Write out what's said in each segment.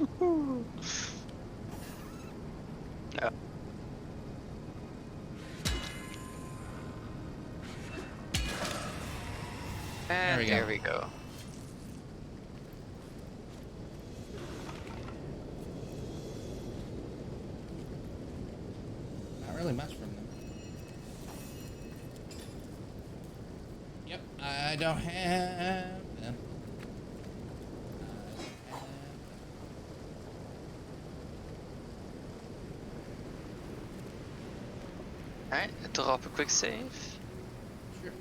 No. And there we go. Not really much from them. Yep, I don't have them. Alright, drop a quick save. Sure. So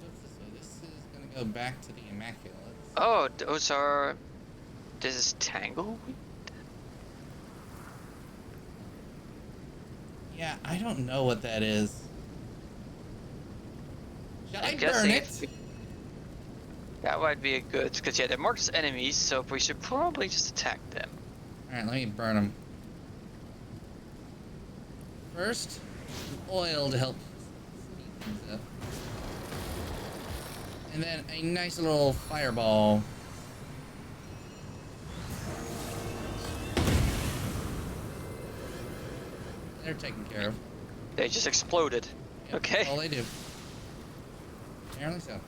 what's this way? This is gonna go back to the Immaculates. Oh, those are... This is Tangleweed? Yeah, I don't know what that is. Shall I guess burn it? That might be a good, because yeah, they're marked as enemies, so we should probably just attack them. Alright, let me burn them. First, oil to help speed things up. And then a nice little fireball. They're taken care of. They just exploded. Yep, Okay. that's all they do. Apparently so.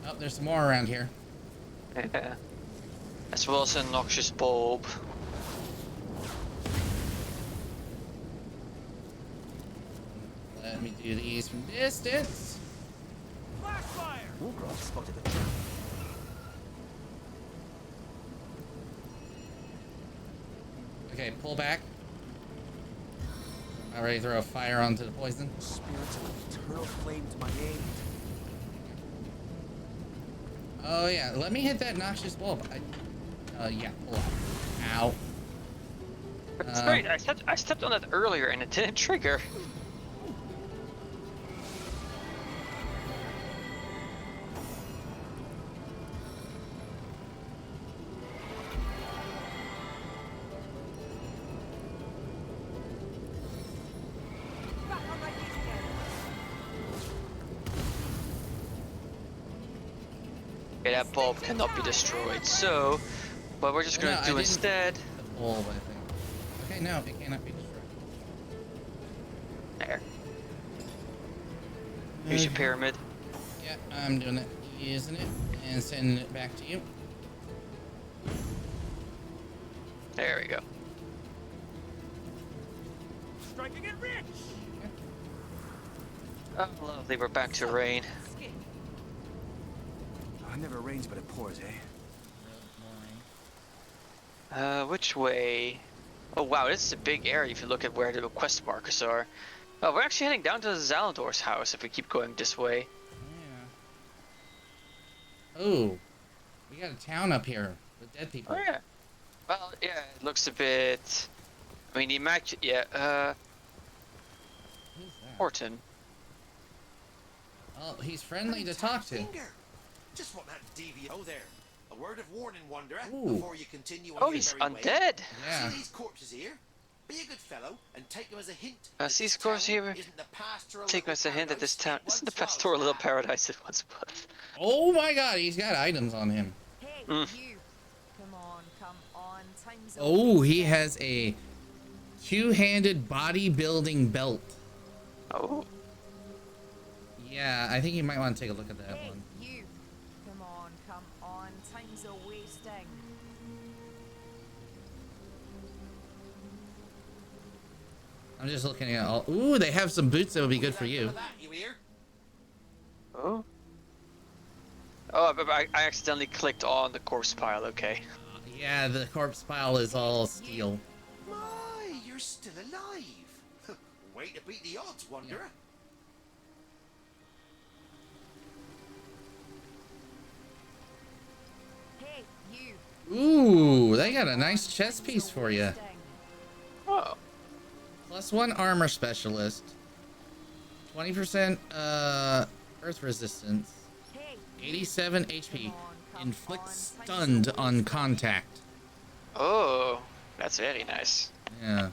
Oh, there's some more around here. Yeah. As well as a noxious bulb. Let me do these from distance. Flashfire! Warcraft spotted a trap. Okay, pull back. I'm ready to throw a fire onto the poison. Spirits of eternal flame to my aid. Oh yeah, let me hit that noxious bulb. Yeah, pull out. Ow. It's great. I stepped on that earlier and it didn't trigger. Back on my feet again. Okay, that bulb cannot be destroyed. So, what we're just gonna do instead. The bulb, I think. Okay, no, it cannot be destroyed. There. Use your pyramid. Yeah, I'm doing it. Using it and sending it back to you. There we go. Striking it rich! Oh, lovely. We're back to rain. I never arranged, but it pours, eh? Which way? Oh wow, this is a big area if you look at where the quest markers are. Oh, we're actually heading down to Zalador's house if we keep going this way. Yeah. Oh, we got a town up here with dead people. Oh yeah. Well, yeah, it looks a bit... I mean, the yeah, Who's that? Horton. Oh, he's friendly to talk to. Finger. Just want that DVO there. A word of warning, Wanderer, Ooh. before you continue on Oh, your he's merry way. undead. Yeah. See these corpses here? Be a good fellow and take them as a hint. See these corpses here? Take them as a hint that this town isn't the pastoral little paradise it once was. Oh my god, he's got items on him. Hey, Mm. you. Come on. Time's Oh, he has a two-handed bodybuilding belt. Oh. Yeah, I think you might want to take a look at that Hey, one. you. Come on. Time's a wasting. I'm just looking at all. Ooh, they have some boots that would be good for you. You hear? Oh. Oh, I accidentally clicked on the corpse pile, okay. Yeah, the corpse pile is all steel. My, you're still alive. Way to beat the odds, Wanderer. Hey, you. Ooh, they got a nice chest piece for you. Oh. +1 armor specialist. 20% earth resistance. Hey, 87 HP. Inflicts stunned on contact. Oh. That's very nice. Yeah.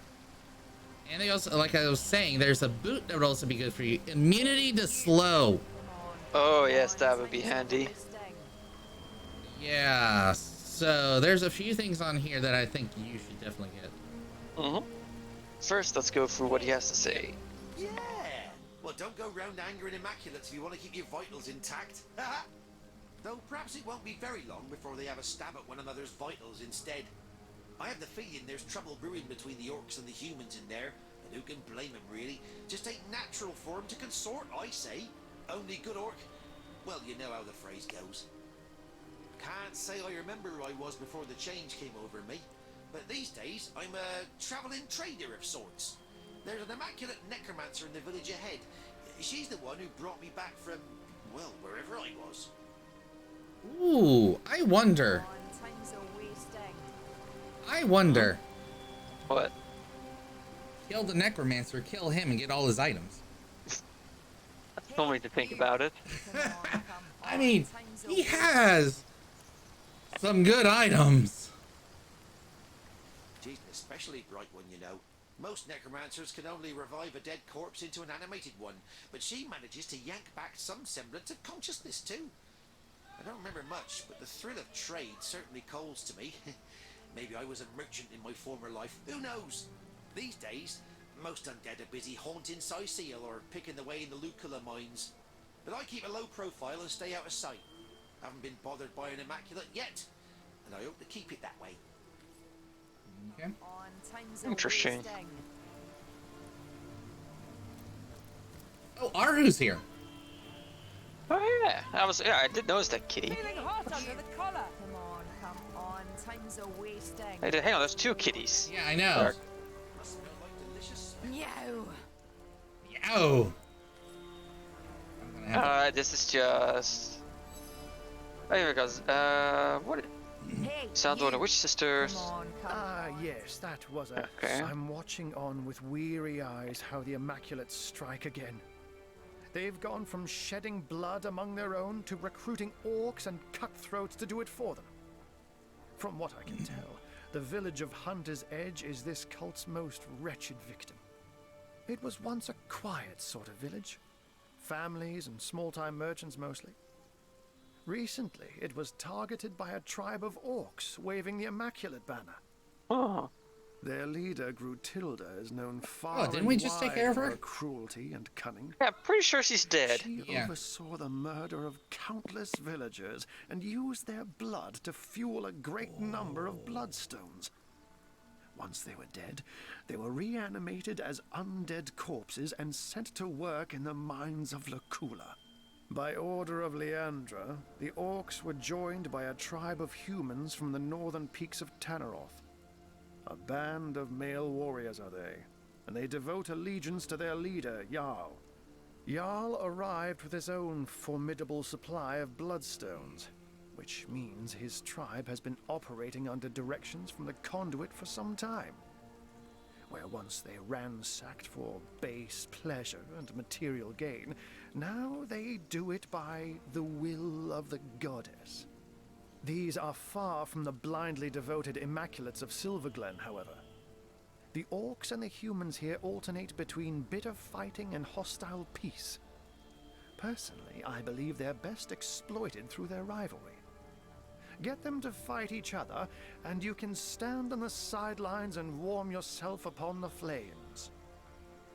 And they also, like I was saying, there's a boot that would also be good for you. Immunity to slow. Oh Come yes, on, that would be time's handy. wasting. Yeah, so there's a few things on here that I think you should definitely get. Mm-hmm. First, let's go through what he has to say. Yeah. Well, don't go round angering Immaculates if you want to keep your vitals intact. Though perhaps it won't be very long before they have a stab at one another's vitals instead. I have the feeling there's trouble brewing between the orcs and the humans in there, and who can blame them really? Just ain't natural for 'em to consort, I say. Only good orc. Well, you know how the phrase goes. Can't say I remember who I was before the change came over me, but these days I'm a travelling trader of sorts. There's an immaculate necromancer in the village ahead. She's the one who brought me back from, well, wherever I was. Ooh, I wonder. Come on, time's a wasting. I wonder. What? Kill the necromancer, kill him, and get all his items. No need to think about it. Come on, come I on, mean, time's a he wasting. has some good items. She's an especially bright one, you know. Most necromancers can only revive a dead corpse into an animated one, but she manages to yank back some semblance of consciousness too. I don't remember much, but the thrill of trade certainly calls to me. Maybe I was a merchant in my former life, who knows? These days, most undead are busy haunting Syceal or picking the way in the Lucula mines. But I keep a low profile and stay out of sight. Haven't been bothered by an immaculate yet, and I hope to keep it that way. Okay. On, time's a Interesting. wasting. Oh, Aru's here. Oh yeah, I did notice that kitty. Feeling hot under the collar. Come on, time's a wasting. Hey, hang on, there's two kitties. Yeah, I know. Sorry. Must smell like delicious. Meow. Yow. I'm gonna have This is just. Oh, here it goes. What? Hey, Sound order. you. Which sisters? Come on, come Ah, on. yes, that was it. Okay. I'm watching on with weary eyes how the Immaculates strike again. They've gone from shedding blood among their own to recruiting orcs and cutthroats to do it for them. From what I can tell, the village of Hunter's Edge is this cult's most wretched victim. It was once a quiet sort of village. Families and small-time merchants mostly. Recently, it was targeted by a tribe of orcs waving the Immaculate banner. Oh. Their leader, Grutilda, is known far didn't and we just take wide care of for her? her cruelty and cunning. Yeah, I'm pretty sure she's dead. She Yeah. oversaw the murder of countless villagers and used their blood to fuel a great number of bloodstones. Once they were dead, they were reanimated as undead corpses and sent to work in the mines of Lucula. By order of Leandra, the orcs were joined by a tribe of humans from the northern peaks of Tanneroth. A band of male warriors are they, and they devote allegiance to their leader, Jarl. Jarl arrived with his own formidable supply of bloodstones, which means his tribe has been operating under directions from the conduit for some time. Where once they ransacked for base pleasure and material gain, now they do it by the will of the goddess. These are far from the blindly devoted Immaculates of Silverglen, however. The orcs and the humans here alternate between bitter fighting and hostile peace. Personally, I believe they're best exploited through their rivalry. Get them to fight each other, and you can stand on the sidelines and warm yourself upon the flames.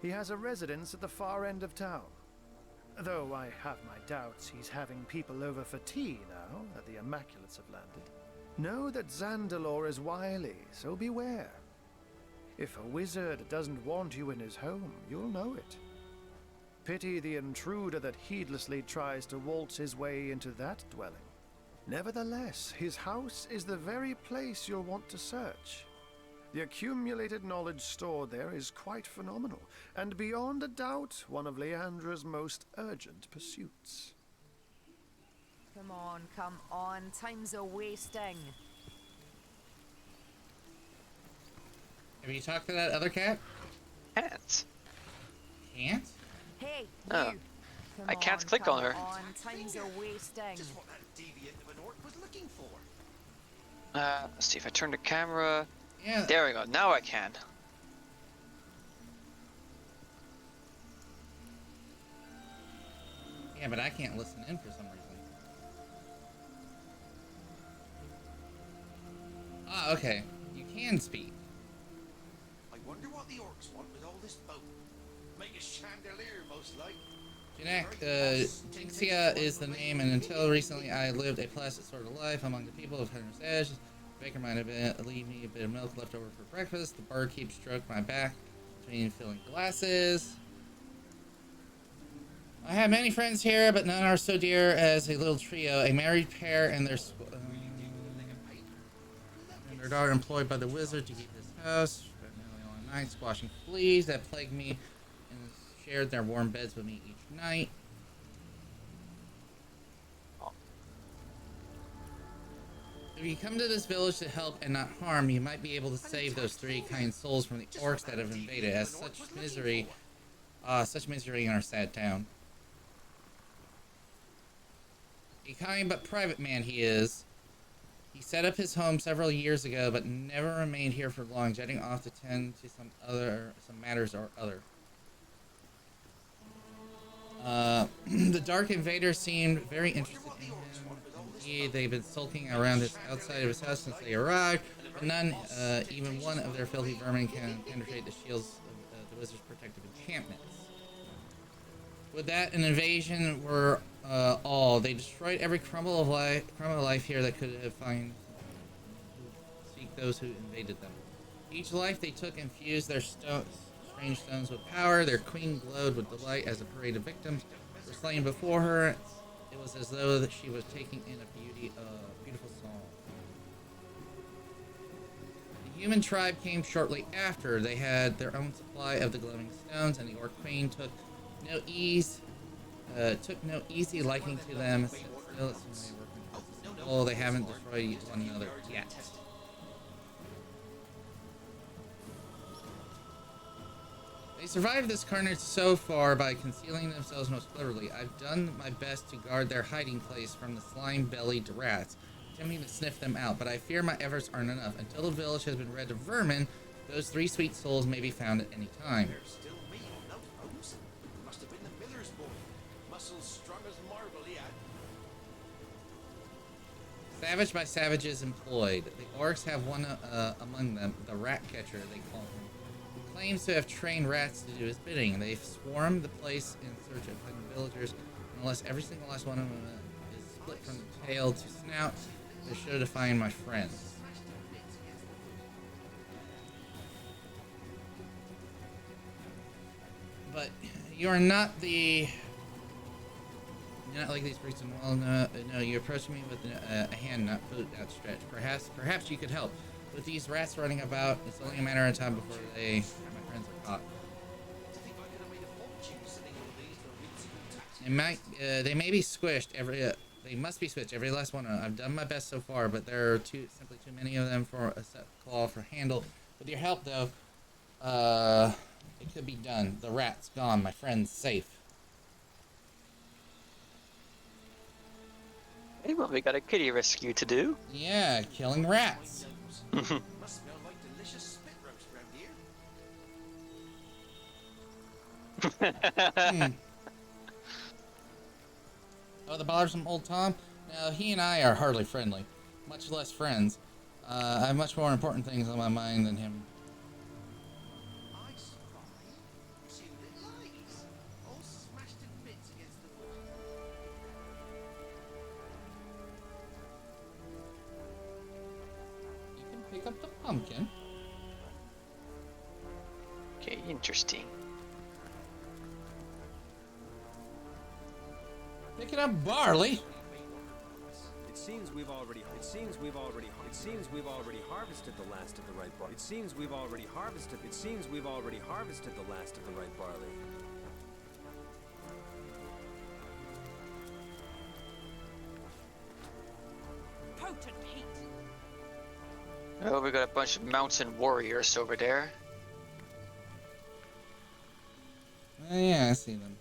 He has a residence at the far end of town. Though I have my doubts he's having people over for tea now that the Immaculates have landed. Know that Zandalor is wily, so beware. If a wizard doesn't want you in his home, you'll know it. Pity the intruder that heedlessly tries to waltz his way into that dwelling. Nevertheless, his house is the very place you'll want to search. The accumulated knowledge stored there is quite phenomenal, and beyond a doubt, one of Leandra's most urgent pursuits. Come on, time's a wasting. Have you talked to that other cat? Cats. Can't? Hey, Oh. you. I can't click on her. Time's a wasting. Just what that deviant of an orc was looking for. Let's see if I turn the camera. Yeah. There we go. Now I can. Yeah, Yeah, but I can't listen in for some reason. Ah, okay. You can speak. I wonder what the orcs want with all this boat. Make a chandelier, most like. Jinxia is the name, and until recently I lived a placid sort of life among the people of Hunter's Edge. The baker might have leave me a bit of milk left over for breakfast. The bird keeps stroking my back between filling glasses. I have many friends here, but none are so dear as a little trio, a married pair and their daughter employed by the wizard to keep this house. Spent nearly all night squashing fleas that plagued me and shared their warm beds with me each night. If you come to this village to help and not harm, you might be able to save those three kind souls from the orcs that have invaded, as such misery in our sad town. A kind but private man he is. He set up his home several years ago, but never remained here for long, jetting off to tend to some matters or other. The Dark Invaders seemed very interested in him. Indeed, they've been sulking around outside of his house since they arrived, but none, even one of their filthy vermin, can penetrate the shields of the wizard's protective encampments. With that, an invasion were all. They destroyed every crumble of life here that could have seek those who invaded them. Each life they took infused their strange stones with power. Their queen glowed with delight as a parade of victims were slain before her. It was as though that she was taking in a beautiful song. The human tribe came shortly after. They had their own supply of the glowing stones, and the orc queen took no easy liking to them. Still, they haven't destroyed one another yet. They survived this carnage so far by concealing themselves most cleverly. I've done my best to guard their hiding place from the slime-bellied rats, attempting to sniff them out, but I fear my efforts aren't enough. Until the village has been rid of vermin, those three sweet souls may be found at any time. There's still meat on those bones. Must have been the miller's boy. Muscles strong as marble, he had. Savage by savages employed. The orcs have one among them, the rat catcher, they call him. Claims to have trained rats to do his bidding. They've swarmed the place in search of hidden villagers, and unless every single last one of them is split from tail to snout, they're sure to find my friends. But you're not like these priests in the wall. No, you approached me with a hand, not foot outstretched. Perhaps you could help. With these rats running about, it's only a matter of time before my friends are caught. They may be squished they must be squished, every last one of them. I've done my best so far, but there are simply too many of them for a set claw for handle. With your help, though, it could be done. The rat's gone, my friend's safe. Hey, well, we got a kitty rescue to do. Yeah, killing rats. Must smell like delicious spit roast around here. Oh, the bothersome old Tom? No, he and I are hardly friendly. Much less friends. I have much more important things on my mind than him. I spy 2 little eyes, all smashed to bits against the wall. You can pick up the pumpkin. Okay, interesting. Picking up barley. It seems we've already harvested the last of the ripe barley. It seems we've already harvested the last of the ripe barley. Potent heat. Oh, we got a bunch of mountain warriors over there. Oh, yeah, I see them.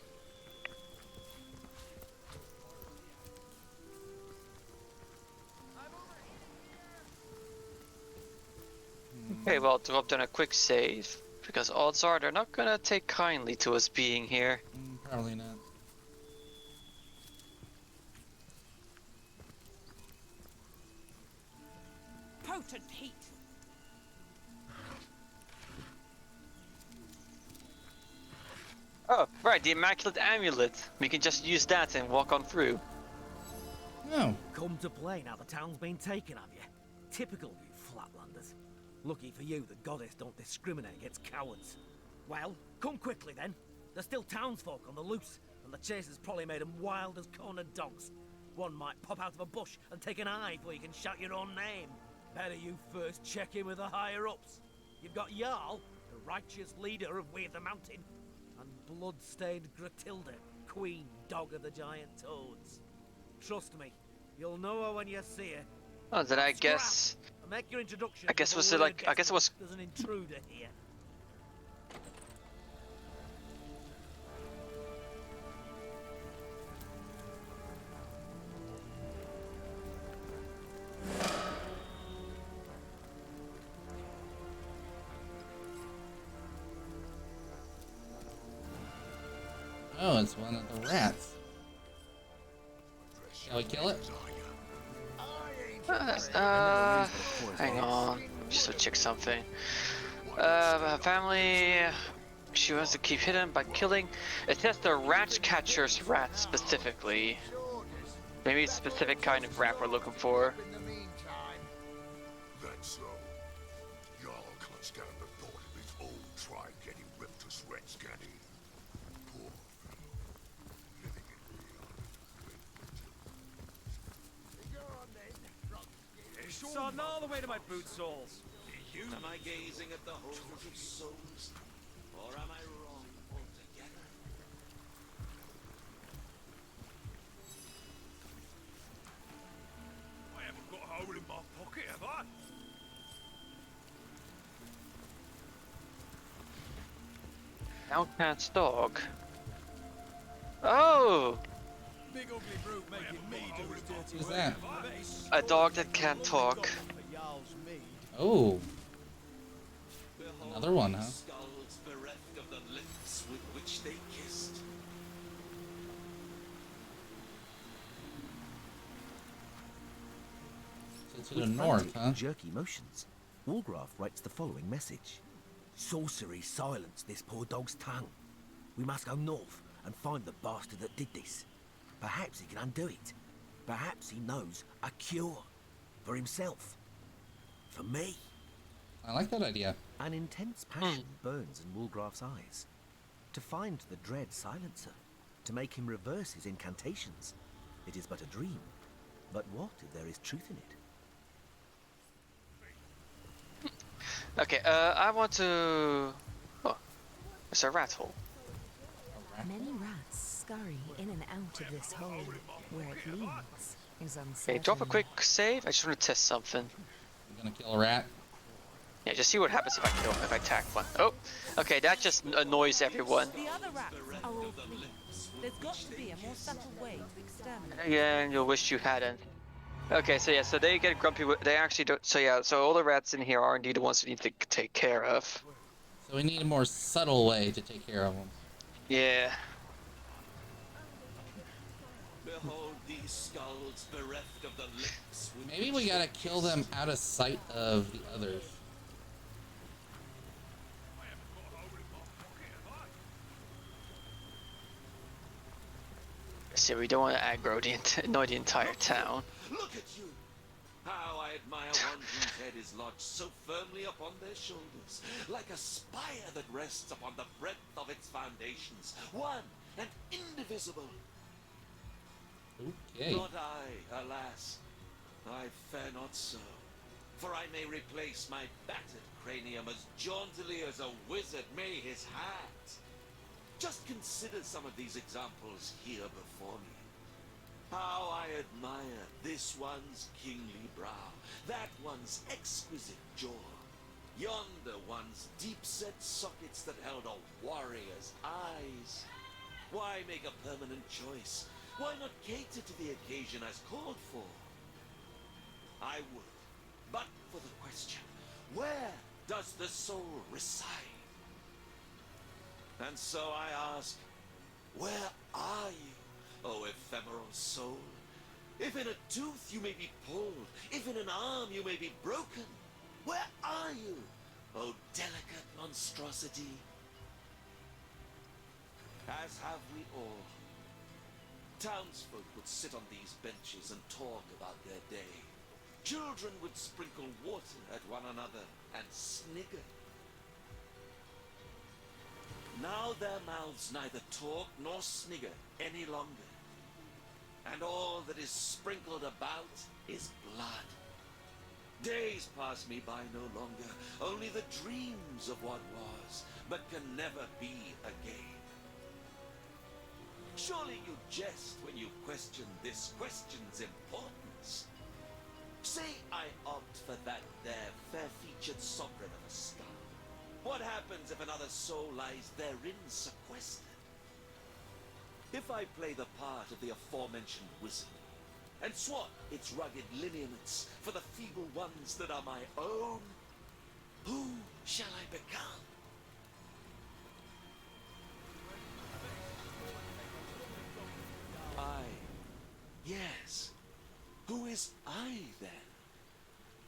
Okay, well, drop down a quick save, because odds are they're not gonna take kindly to us being here. Probably not. mutant heat. Oh, right, the Immaculate Amulet. We can just use that and walk on through. No. Come to play now the town's been taken, have you? Typical of you flatlanders. Lucky for you, the goddess don't discriminate against cowards. Well, come quickly then. There's still townsfolk on the loose, and the chase has probably made them wild as cornered dogs. One might pop out of a bush and take an eye before you can shout your own name. Better you first check in with the higher-ups. You've got Jarl, the righteous leader of Weird the Mountain, and blood-stained Gratilda, queen dog of the giant toads. Trust me, you'll know her when you see her. Oh, then I guess. And make your introduction. I guess it was before like. word I guess it was. There's an intruder here. Oh, it's one of the rats. Shall we kill it? Hang on. Just to check something. Her family. She wants to keep hidden by killing. It says the rat catcher's rat specifically. Maybe it's a specific kind of rat we're looking for. That's so. Y'all can't stand the thought of his old tribe getting ripped to shreds, can he? Poor fellow. Living in reality. Son, all the way to my boot soles. Am I gazing at the holes of souls? Or am I wrong altogether? I haven't got a hole in my pocket, have I? Outcast dog. Oh! Big ugly brute making me do his dirty Who's work. that? A dog that can't talk. Oh. Another one, huh? Skulls bereft of the lips with which they kissed. So to the north, huh? Jerky motions. Walgraf writes the following message. Sorcery silenced this poor dog's tongue. We must go north and find the bastard that did this. Perhaps he can undo it. Perhaps he knows a cure. For himself. For me. I like that idea. An intense passion burns in Walgraf's eyes. To find the dread silencer. To make him reverse his incantations. It is but a dream. But what if there is truth in it? Okay, I want to. Oh, it's a rat hole. Many rats scurry in and out of this hole. Where it leads is uncertain. Okay, drop a quick save. I just want to test something. I'm gonna kill a rat. Yeah, just see what happens if I attack one. Oh, okay, that just annoys everyone. The other rats are all fleas. There's got to be a more subtle way to exterminate. Again, you'll wish you hadn't. Okay, so yeah, so they get grumpy. They actually don't. So yeah, so all the rats in here are indeed the ones we need to take care of. So we need a more subtle way to take care of them. Yeah. Behold these skulls bereft of the lips with Maybe which we gotta they kill them kissed. out of sight of the others. So we don't want to aggro annoy the entire town. Look at you! How I admire one whose head is lodged so firmly upon their shoulders, like a spire that rests upon the breadth of its foundations, one and indivisible. Okay. Not I, alas. I fare not so. For I may replace my battered cranium as jauntily as a wizard may his hat. Just consider some of these examples here before me. How I admire this one's kingly brow, that one's exquisite jaw, yonder one's deep-set sockets that held a warrior's eyes. Why make a permanent choice? Why not cater to the occasion as called for? I would, but for the question, where does the soul reside? And so I ask, where are you, O ephemeral soul? If in a tooth you may be pulled, if in an arm you may be broken, where are you, oh delicate monstrosity? As have we all. Townsfolk would sit on these benches and talk about their day. Children would sprinkle water at one another and snigger. Now their mouths neither talk nor snigger any longer. And all that is sprinkled about is blood. Days pass me by no longer, only the dreams of what was, but can never be again. Surely you jest when you question this question's importance. Say I opt for that there fair-featured sovereign of a star. What happens if another soul lies therein sequestered? If I play the part of the aforementioned wizard, and swap its rugged lineaments for the feeble ones that are my own, who shall I become? Yes. Who is I then?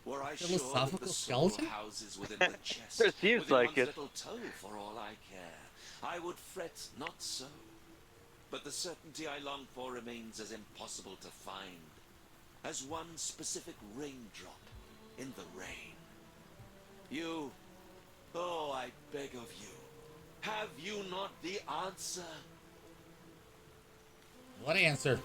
Were I sure that Philosophical the soul skeleton? houses within the chest, It seems within like one's it. little toe, for all I care, I would fret not so. But the certainty I long for remains as impossible to find as one specific raindrop in the rain. You, oh, I beg of you, have you not the answer? What answer?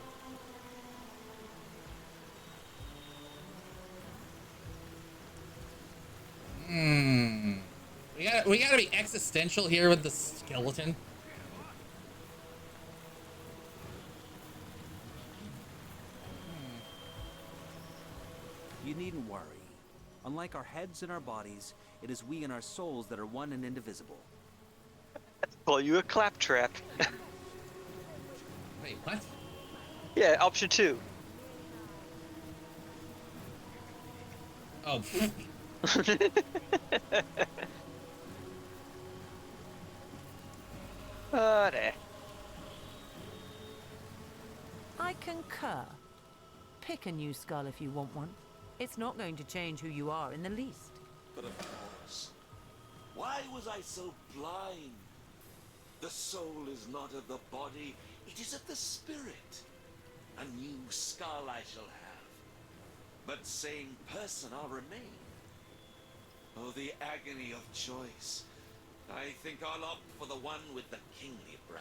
We gotta be existential here with the skeleton. You needn't worry. Unlike our heads and our bodies, it is we and our souls that are one and indivisible. Call you a claptrap. Wait, what? Yeah, option 2. Oh, There. I concur. Pick a new skull if you want one. It's not going to change who you are in the least. But of course, why was I so blind? The soul is not of the body, it is of the spirit. A new skull I shall have, but same person I'll remain. Oh, the agony of choice. I think I'll opt for the one with the kingly brow.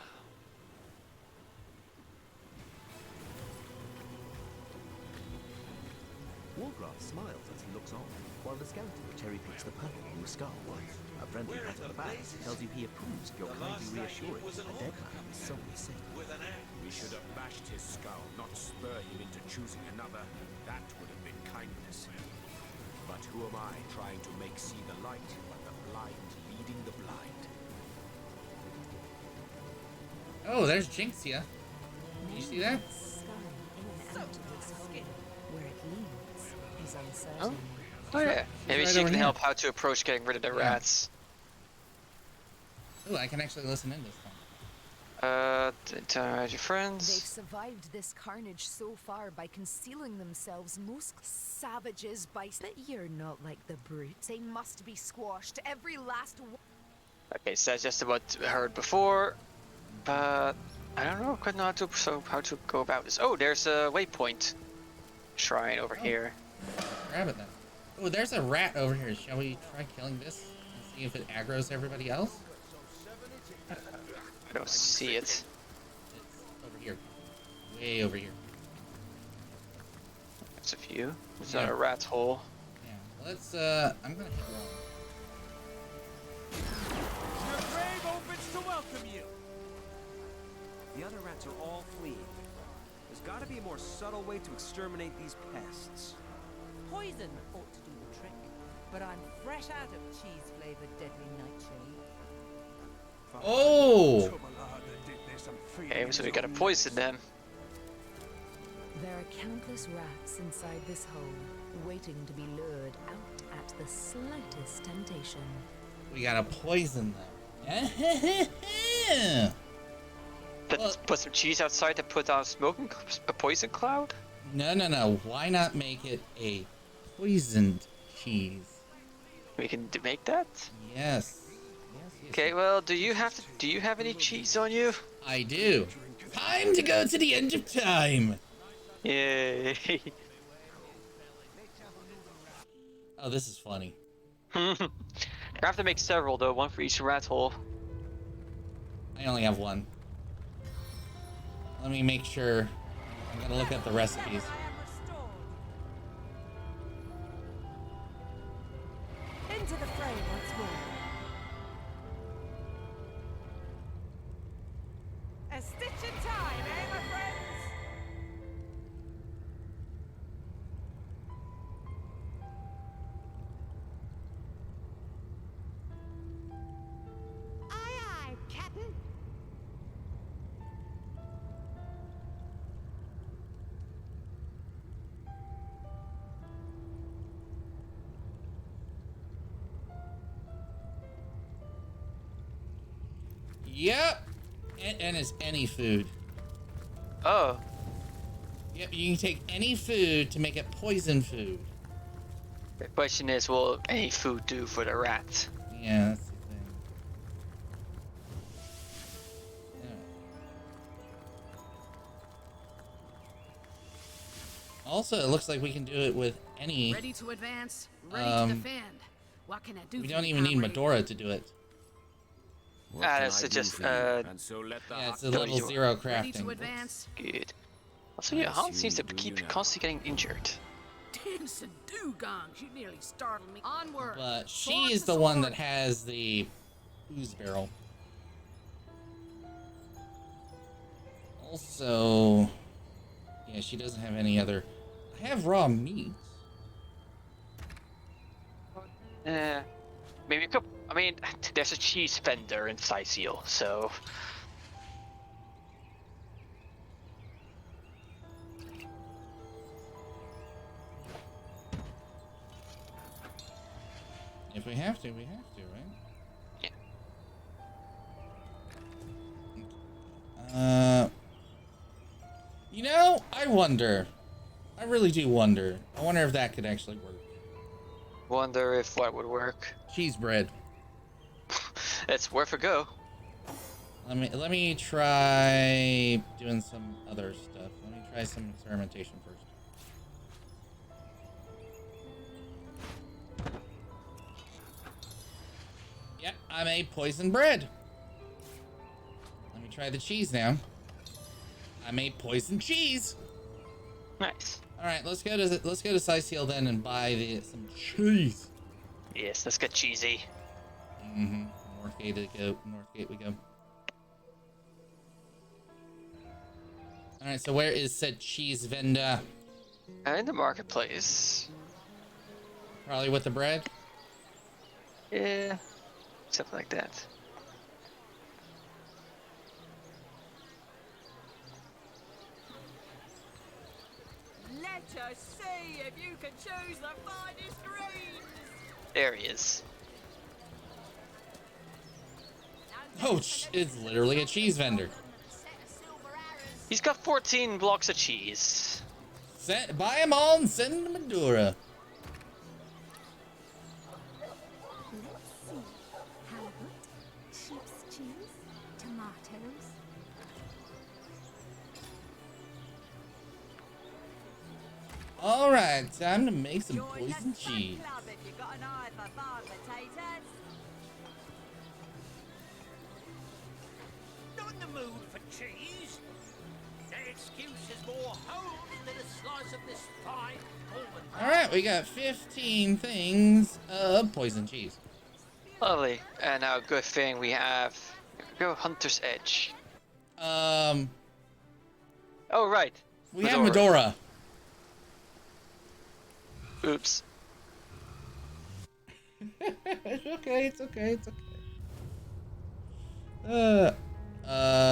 Wargrass smiles as he looks on, while the skeleton cherry-picks the perfect new skull. A friendly pat on the back tells you he approves of your kindly reassuring a dead man is solely sick. We should have bashed his skull, not spur him into choosing another. That would have been kindness. But who am I trying to make see the light, but the blind leading the blind? oh, there's Jinxia. You see that? Scurry in and out of this hole. Where it leads is uncertain. Oh yeah. Maybe right she over can here. help how to approach getting rid of the rats. Ooh, I can actually listen in this time. Interact with your They've friends. survived this carnage so far by concealing themselves. Most savages bite. But you're not like the brutes. They must be squashed. Every last one. Okay, so that's just what I heard before. But I don't know quite know how to go about this. Oh, there's a waypoint shrine over here. Grab it then. Oh, there's a rat over here. Shall we try killing this and see if it aggroes everybody else? I don't see it. It's over here. Way over here. There's a few. There's Yeah. a rat hole. Yeah. Let's, I'm gonna hit one. Your grave opens to welcome you! The other rats are all fleeing. There's gotta be a more subtle way to exterminate these pests. Poison ought to do the trick, but I'm fresh out of cheese-flavored deadly nightshade. Oh! Okay, so we gotta poison them. There are countless rats inside this hole, waiting to be lured out at the slightest temptation. We gotta poison them. Put some cheese outside to put on a poison cloud? No. Why not make it a poisoned cheese? We can make that? Yes. Okay, well, do you have any cheese on you? I do. Time to go to the end of time. Yay. Oh, this is funny. I have to make several though, one for each rat hole. I only have one. Let me make sure. I'm gonna look at the recipes. Into the fray once more. A stitch in time, eh, my friends? Aye, Captain. Yep. And it's any food. Oh. Yep, you can take any food to make it poison food. The question is, will any food do for the rat? Yeah, that's the thing. Also, it looks like we can do it with any... Ready to advance, ready to defend. What can I do? We don't even need Medora to do it. It's just And so let the yeah, it's a level 0 crafting. Ready to advance. Good. Also, your Hans seems to keep constantly getting injured. Dancing dugongs, you nearly startled me. Onward. But she Sword is to the one sword. that has the ooze barrel. Also, yeah, she doesn't have any other. I have raw meat. Maybe you could. I mean, there's a cheese vendor in Sicil, so. If we have to, we have to, right? Yeah. You know, I wonder. I really do wonder. I wonder if that could actually work. Wonder if what would work. Cheese bread. It's worth a go. Let me try doing some other stuff. Let me try some experimentation first. Yep, I made poison bread. Let me try the cheese now. I made poison cheese. Nice. All right, let's go to Sicil then and buy some cheese. Yes, let's get cheesy. Northgate we go. All right, so where is said cheese vendor? In the marketplace. Probably with the bread. Yeah, something like that. Let us see if you can choose the finest greens. There he is. Oh, it's literally a cheese vendor. He's got 14 blocks of cheese. Buy them all and send them to Medora. Let's see. Halibut, sheep's cheese, tomatoes. All right, time to make some poison cheese. Not in the mood for cheese. That excuse is more home than a slice of this fine golden. All right, we got 15 things of poison cheese. Lovely. And now, good thing we have. Here we go, Hunter's Edge. Oh, right. We have Medora. Oops. It's okay.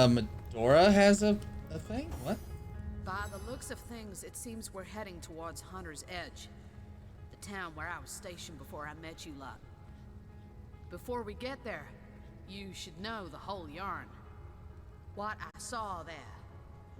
Medora has a thing? What? By the looks of things, it seems we're heading towards Hunter's Edge. The town where I was stationed before I met you lot. Before we get there, you should know the whole yarn. What I saw there